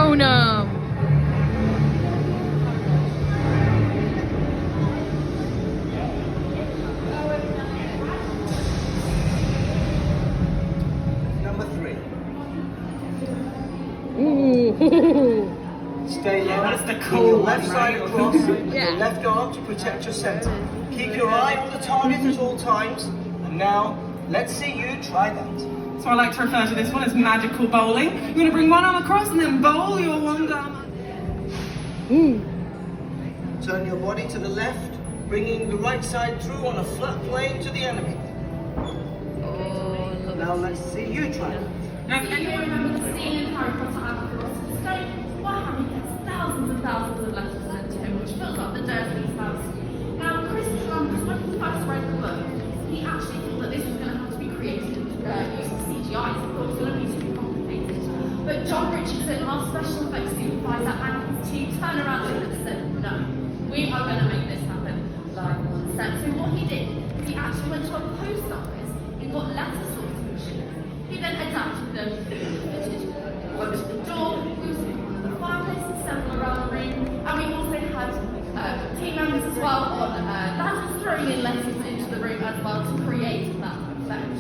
Conan. Number 3. Ooh. Stay there. That's the Keep cool your one, left side right? across, Yeah. your left arm to protect your center. Keep your eye on the target at all times. And now, let's see you try that. So I like to refer to this one as magical bowling. You're going to bring one arm across and then bowl your one arm. Turn your body to the left, bringing the right side through on a flat plane to the enemy. Now let's see you try that. Now, Do you remember the scene in Harry Potter and the Philosopher's Stone where Harry gets thousands and thousands of letters sent to him, which fills up the Dursley's house? Now, Chris Columbus, when he first read the book, he actually thought that this was going to have to be created using CGI, so he thought it was going to be too complicated. But John Richardson, our special effects supervisor, and his team turned around to him and said, no, we are going to make this happen live on set. So what he did is he actually went to a post office and got letter sorting machines. He then adapted them, fitted one to the door, we was on the fireplace and several around the room, and we also had team members as well on ladders throwing in letters into the room as well to create that effect.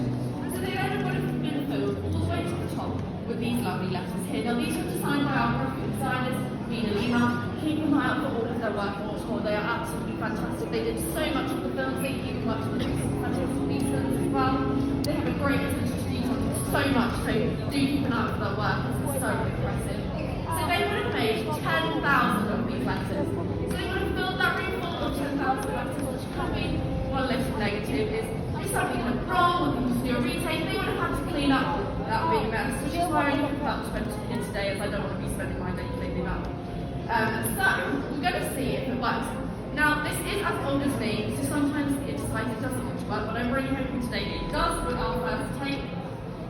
So they then would have been filled all the way to the top with these lovely letters here. Now these were designed by our graphic designers, Mina Lima. Keep an eye out for all of their work on tour. They are absolutely fantastic. They did so much for the films. They even worked with fantastic these films as well. They have a great attention to detail, so much. So do keep an eye out for their work. It's so impressive. So they would have made 10,000 of these letters. So they would have filled that room full of 10,000 letters, which can be one little negative is if something went wrong or they just do a retake, they would have had to clean up that big mess, which is why I only have about 20 minutes today, as I don't want to be spending my day cleaning up. So we're going to see if it works. Now this is as old as me, so sometimes it decides it doesn't much work, but I'm really hoping today it does with our first take.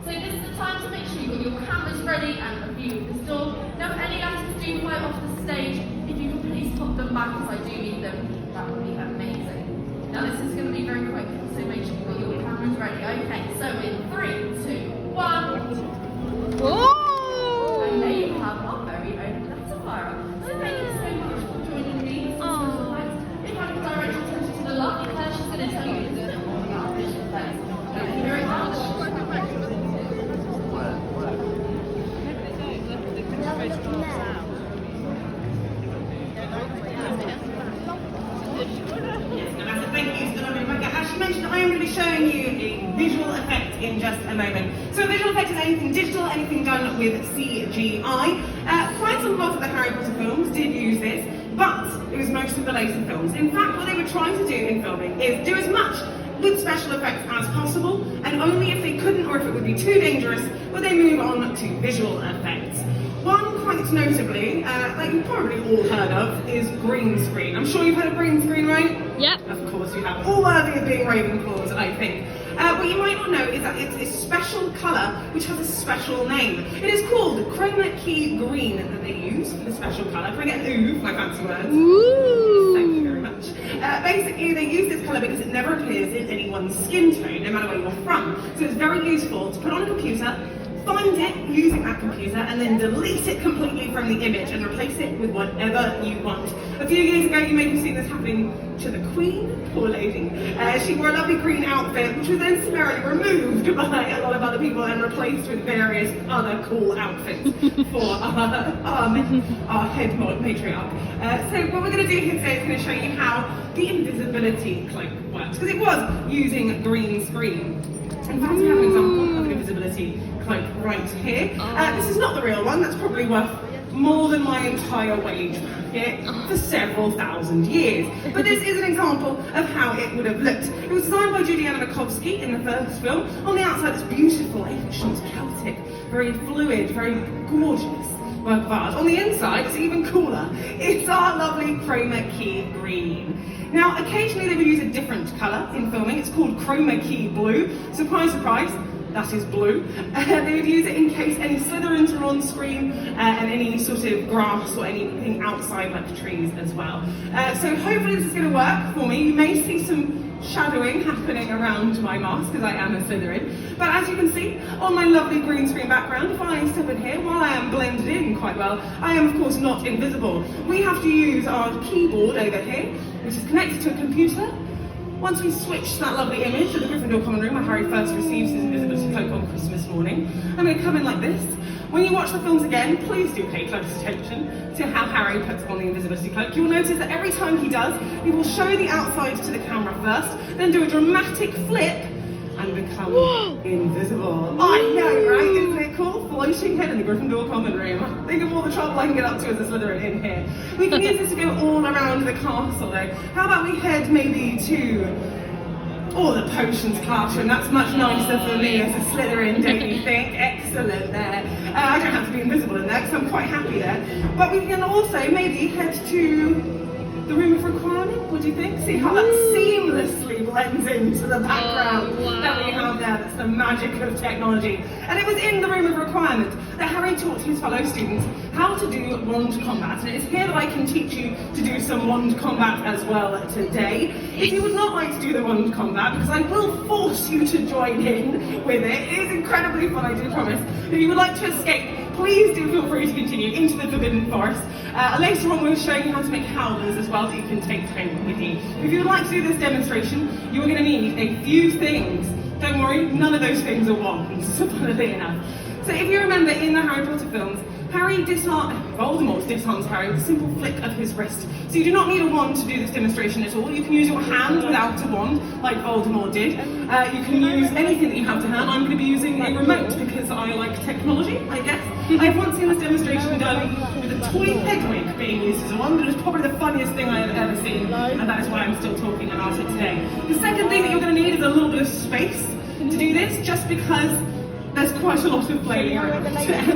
So this is the time to make sure you've got your cameras ready and a view of this door. Now if any letters do fly off the stage, if you can please pop them back as I do need them, that would be amazing. Now this is going to be very quick, so make sure you've got your cameras ready. Okay, so in 3, 2, 1. Oh! And there you have our very own letter fire. So thank you so much for joining me. If I can direct your attention to the lovely Claire, she's going to tell you a little bit more about visual effects. Thank you very much. Thank you to Rebecca. As she mentioned, I am going to be showing you a visual effect in just a moment. So a visual effect is anything digital, anything done with CGI. Quite some of the Harry Potter films did use this, but it was most of the later films. In fact, what they were trying to do in filming is do as much with special effects as possible, and only if they couldn't or if it would be too dangerous would they move on to visual effects. One quite notably, that you've probably all heard of, is green screen. I'm sure you've heard of green screen, right? Yep. Of course you have. All worthy of being Ravenclaws, I think. What you might not know is that it's a special colour which has a special name. It is called chroma key green that they use for the special colour. Can I get ooh, my fancy words? Ooh. Thank you very much. Basically, they use this colour because it never appears in anyone's skin tone, no matter where you're from. So it's very useful to put on a computer, find it using that computer, and then delete it completely from the image and replace it with whatever you want. A few years ago, you may have seen this happening to the Queen, poor lady. She wore a lovely green outfit, which was then summarily removed by a lot of other people and replaced with various other cool outfits for our head matriarch. So what we're going to do here today is going to show you how the invisibility cloak works, because it was using green screen. In fact, we have an example of an invisibility cloak right here. This is not the real one, that's probably worth more than my entire wage packet for several thousand years. But this is an example of how it would have looked. It was designed by Juliana Makovsky in the first film. On the outside it's beautiful, ancient, Celtic, very fluid, very gorgeous work of art. On the inside it's even cooler. It's our lovely chroma key green. Now occasionally they would use a different colour in filming. It's called chroma key blue. Surprise, surprise. that is blue. They would use it in case any Slytherins were on screen and any sort of grass or anything outside like trees as well. So hopefully this is going to work for me. You may see some shadowing happening around my mask because I am a Slytherin. But as you can see on my lovely green screen background, if I step in here, while I am blended in quite well, I am of course not invisible. We have to use our keyboard over here, which is connected to a computer. Once we switch that lovely image of the Gryffindor common room where Harry first receives his invisibility cloak on Christmas morning, I'm going to come in like this. When you watch the films again, please do pay close attention to how Harry puts on the invisibility cloak. You'll notice that every time he does, he will show the outside to the camera first, then do a dramatic flip and become invisible. I know, right? Isn't it cool? Floating head in the Gryffindor common room. Think of all the trouble I can get up to as a Slytherin in here. We can use this to go all around the castle though. How about we head maybe to the potions classroom? That's much nicer for me as a Slytherin, don't you think? Excellent there. I don't have to be invisible in there because I'm quite happy there. But we can also maybe head to the room of requirement. What do you think? See how that seamlessly blends into the background that we have there. That's the magic of technology. And it was in the room of requirement that Harry taught his fellow students how to do wand combat. And it's here that I can teach you to do some wand combat as well today. If you would not like to do the wand combat, because I will force you to join in with it. It is incredibly fun, I do promise. If you would like to escape, please do feel free to continue into the Forbidden Forest. Later on we'll show you how to make howlers as well that you can take home with you. If you would like to do this demonstration, you are going to need a few things. Don't worry, none of those things are wands, funnily enough. So if you remember in the Harry Potter films, Voldemort disarms Harry with a simple flick of his wrist. So you do not need a wand to do this demonstration at all. You can use your hand without a wand, like Voldemort did. You can use anything that you have to hand. I'm going to be using a remote because I like technology, I guess. I've once seen this demonstration done with a toy Hedwig being used as a wand. It was probably the funniest thing I have ever seen, and that is why I'm still talking about it today. The second thing that you're going to need is a little bit of space to do this, just because there's quite a lot of flailing around.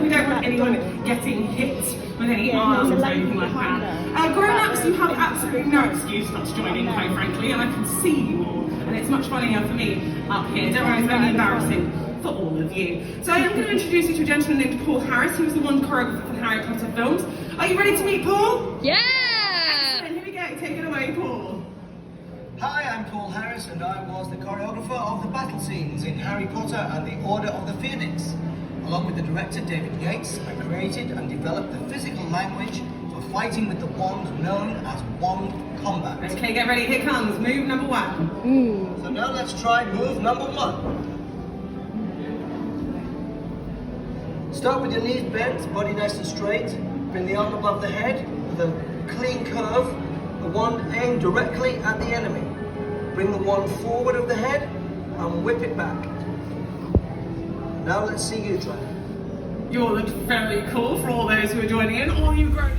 We don't want anyone getting hit with any arms or anything like that. Grown-ups, you have absolutely no excuse not to join in, quite frankly, and I can see you all, and it's much funnier for me up here. Don't worry, it's only embarrassing for all of you. So I'm going to introduce you to a gentleman named Paul Harris, who's the one choreographer for the Harry Potter films. Are you ready to meet Paul? Yeah! Excellent, here we go, take it away, Paul. Hi, I'm Paul Harris, and I was the choreographer of the battle scenes in Harry Potter and the Order of the Phoenix. Along with the director David Yates, I created and developed the physical language for fighting with the wand known as wand combat. Okay, get ready, here comes move number one. So now let's try move number one. Start with your knees bent, body nice and straight. Bring the arm above the head with a clean curve. The wand aimed directly at the enemy. Bring the wand forward of the head and whip it back. Now let's see you try. You all looked very cool for all those who are joining in, all you grown